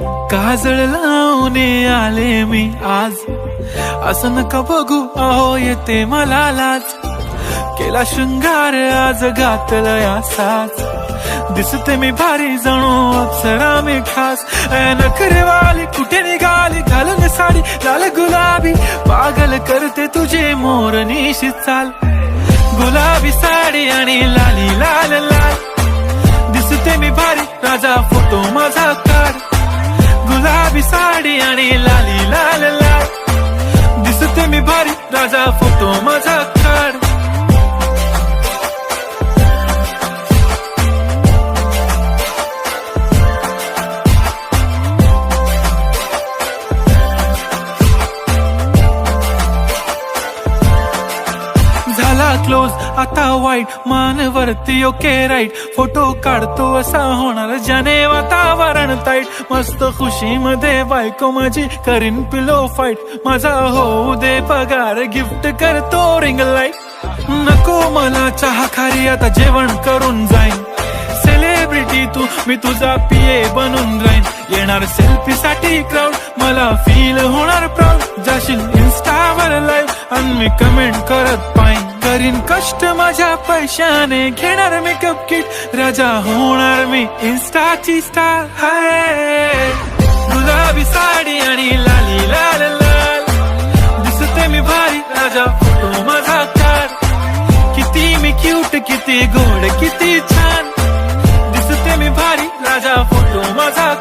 काजळ लावून आले मी आज, असं नका बघू अहो येते मला लाज. केला शृंगार आज घातला असाच, दिसते मी भारी जणू अप्सरा मी खास. नखरेवाली कुठे निघाली घालून साडी लाल गुलाबी, पागल करते तुझे मोरनीशी चाल. गुलाबी साडी आणि लाली लाल लाल, दिसते मी भारी राजा फोटो माझा काढ. गुलाबी साडी आणि लाली लाल लाल, दिसते मी भारी राजा फोटो माझा काढ. झाला क्लोज आता वाईट, मानवरती ओके राईट. फोटो काढतो असा होणार ज्याने वातावरण ताईट. मस्त खुशी मध्ये बायको माझी करीन पिलो फाईट. माझा होऊ दे पगार गिफ्ट करतो रिंग लाईट. नको मला चहा खारी आता जेवण करून जाईन. सेलिब्रिटी तू मी तुझा पिये बनून राहीन. येणार सेल्फी साठी क्राऊड मला फील होणार प्राऊड. जाशील इन्स्टावर लाईव्ह आणि मी कमेंट करत पाईन. करीन कष्ट माझ्या पैशाने घेणार मेकअप किट. राजा होणार मी इन्स्टाची स्टार. हाय गुलाबी साडी आणि लाली लाल लाल, दिसते मी भारी राजा फोटो माझा काढ. किती मी क्यूट किती गोड किती छान, दिसते मी भारी राजा फोटो माझा